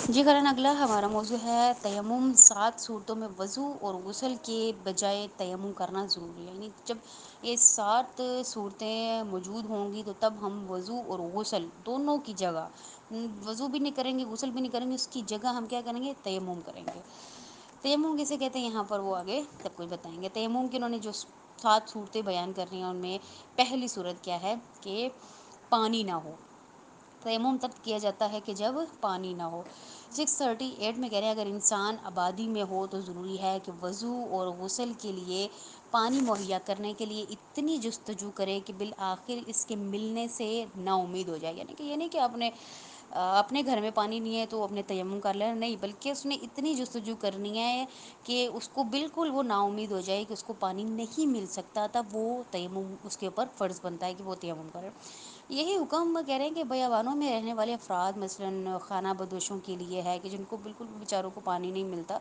جی کرن اگلا ہمارا موضوع ہے تیمم 7 صورتوں میں وضو اور غسل کے بجائے تیمم کرنا ضروری ہے، یعنی جب یہ 7 صورتیں موجود ہوں گی تو تب ہم وضو اور غسل دونوں کی جگہ وضو بھی نہیں کریں گے، غسل بھی نہیں کریں گے، اس کی جگہ ہم کیا کریں گے؟ تیمم کریں گے۔ تیمم کسے کہتے ہیں یہاں پر وہ آگے سب کچھ بتائیں گے۔ تیمم کی انہوں نے جو 7 صورتیں بیان کر رہی ہیں ان میں پہلی صورت کیا ہے کہ پانی نہ ہو۔ تیمم تب کیا جاتا ہے کہ جب پانی نہ ہو۔ 638 میں کہہ رہے ہیں اگر انسان آبادی میں ہو تو ضروری ہے کہ وضو اور غسل کے لیے پانی مہیا کرنے کے لیے اتنی جستجو کرے کہ بالآخر اس کے ملنے سے نا امید ہو جائے، یعنی کہ یہ نہیں کہ اپنے گھر میں پانی نہیں ہے تو اپنے تیمم کر لینا، نہیں، بلکہ اس نے اتنی جستجو کرنی ہے کہ اس کو بالکل وہ نا امید ہو جائے کہ اس کو پانی نہیں مل سکتا، تب وہ تیمم اس کے اوپر فرض بنتا ہے کہ وہ تیمم کرے۔ یہی حکم کہہ رہے ہیں کہ بیابانوں میں رہنے والے افراد مثلاً خانہ بدوشوں کے لیے ہے کہ جن کو بالکل بیچاروں کو پانی نہیں ملتا،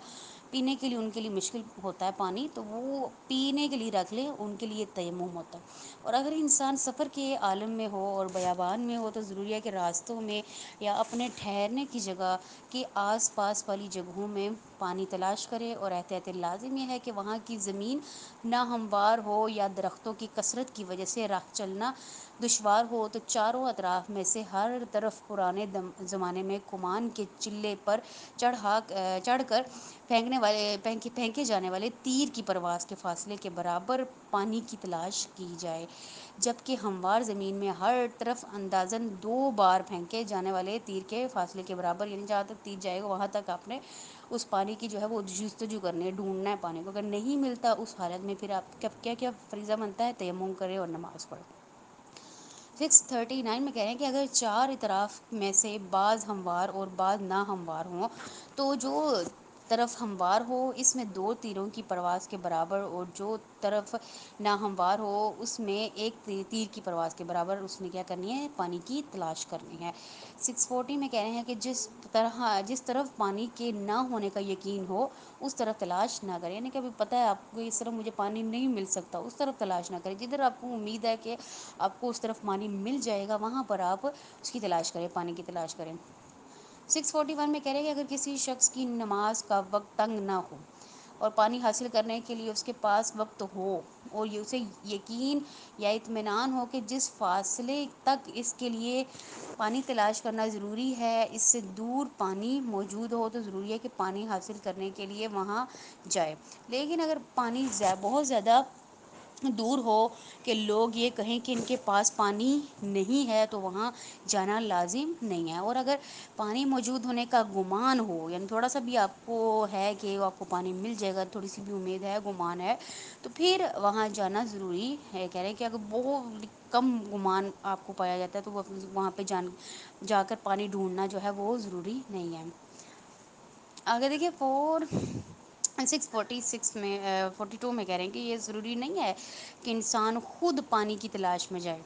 پینے کے لیے ان کے لیے مشکل ہوتا ہے پانی، تو وہ پینے کے لیے رکھ لیں، ان کے لیے تیمم ہوتا ہے۔ اور اگر انسان سفر کے عالم میں ہو اور بیابان میں ہو تو ضروری ہے کہ راستوں میں یا اپنے ٹھہرنے کی جگہ کے آس پاس والی جگہوں میں پانی تلاش کرے، اور احتیاط لازم یہ ہے کہ وہاں کی زمین ناہموار ہو یا درختوں کی کثرت کی وجہ سے راہ چلنا دشوار ہو، تو چاروں اطراف میں سے ہر طرف پرانے زمانے میں کمان کے چلے پر چڑھ کر پھینکے جانے والے تیر کی پرواز کے فاصلے کے برابر پانی کی تلاش کی جائے، جبکہ ہموار زمین میں ہر طرف اندازاً 2 بار پھینکے جانے والے تیر کے فاصلے کے برابر، یعنی جہاں تک تیر جائے گا وہاں تک آپ نے اس پانی کی جو ہے وہ جستجو کرنی ہے، ڈھونڈنا ہے پانی کو۔ اگر نہیں ملتا اس حالت میں پھر آپ کیا فریضہ بنتا ہے؟ تیمم کرے اور نماز پڑھے۔ 639 میں کہہ رہے ہیں کہ اگر 4 اطراف میں سے بعض ہموار اور بعض ناہموار ہوں تو جو طرف ہموار ہو اس میں 2 تیروں کی پرواز کے برابر، اور جو طرف ناہموار ہو اس میں ایک تیر کی پرواز کے برابر اس نے کیا کرنی ہے؟ پانی کی تلاش کرنی ہے۔ 640 میں کہہ رہے ہیں کہ جس طرف پانی کے نہ ہونے کا یقین ہو اس طرف تلاش نہ کریں، یعنی کہ ابھی پتہ ہے آپ کو اس طرف مجھے پانی نہیں مل سکتا، اس طرف تلاش نہ کریں، جدھر آپ کو امید ہے کہ آپ کو اس طرف پانی مل جائے گا وہاں پر آپ اس کی تلاش کریں، پانی کی تلاش کریں۔ 641 میں کہہ رہے ہیں کہ اگر کسی شخص کی نماز کا وقت تنگ نہ ہو اور پانی حاصل کرنے کے لیے اس کے پاس وقت ہو اور یہ اسے یقین یا اطمینان ہو کہ جس فاصلے تک اس کے لیے پانی تلاش کرنا ضروری ہے اس سے دور پانی موجود ہو، تو ضروری ہے کہ پانی حاصل کرنے کے لیے وہاں جائے۔ لیکن اگر پانی بہت زیادہ دور ہو کہ لوگ یہ کہیں کہ ان کے پاس پانی نہیں ہے تو وہاں جانا لازم نہیں ہے، اور اگر پانی موجود ہونے کا گمان ہو، یعنی تھوڑا سا بھی آپ کو ہے کہ آپ کو پانی مل جائے گا، تھوڑی سی بھی امید ہے، گمان ہے، تو پھر وہاں جانا ضروری ہے۔ کہہ رہے ہیں کہ اگر بہت کم گمان آپ کو پایا جاتا ہے تو وہاں پہ جا کر پانی ڈھونڈنا جو ہے وہ ضروری نہیں ہے۔ آگے دیکھیے 646 میں 42 میں کہہ رہے ہیں کہ یہ ضروری نہیں ہے کہ انسان خود پانی کی تلاش میں جائے،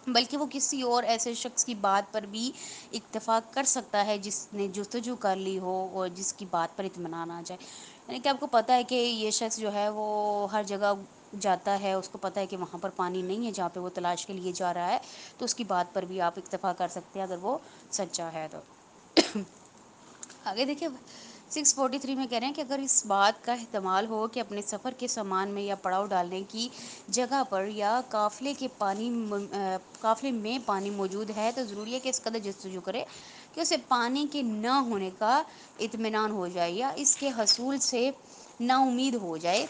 بلکہ وہ کسی اور ایسے شخص کی بات پر بھی اکتفا کر سکتا ہے جس نے جستجو کر لی ہو اور جس کی بات پر اطمینان آ جائے، یعنی کہ آپ کو پتہ ہے کہ یہ شخص جو ہے وہ ہر جگہ جاتا ہے، اس کو پتہ ہے کہ وہاں پر پانی نہیں ہے جہاں پہ وہ تلاش کے لیے جا رہا ہے، تو اس کی بات پر بھی آپ اکتفا کر سکتے ہیں اگر وہ سچا ہے تو۔ آگے دیکھیے 643 میں کہہ رہے ہیں کہ اگر اس بات کا احتمال ہو کہ اپنے سفر کے سامان میں یا پڑاؤ ڈالنے کی جگہ پر یا قافلے میں پانی موجود ہے تو ضروری ہے کہ اس قدر جستجو کرے کہ اسے پانی کے نہ ہونے کا اطمینان ہو جائے یا اس کے حصول سے نا امید ہو جائے،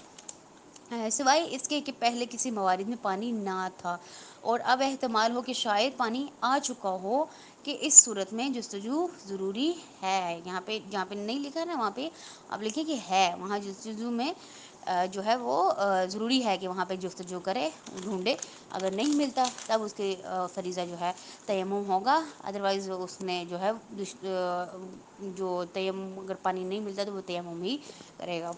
سوائے اس کے کہ پہلے کسی موارد میں پانی نہ تھا اور اب احتمال ہو کہ شاید پانی آ چکا ہو، کہ اس صورت میں جستجو ضروری ہے۔ یہاں پہ جہاں پہ نہیں لکھا ہے نا وہاں پہ آپ لکھیں کہ ہے، وہاں جستجو میں جو ہے وہ ضروری ہے کہ وہاں پہ جستجو کرے، ڈھونڈے، اگر نہیں ملتا تب اس کے فریضہ جو ہے تیمم ہوگا، ادروائز اس نے جو ہے جو تیمم اگر پانی نہیں ملتا تو وہ تیمم ہی کرے گا۔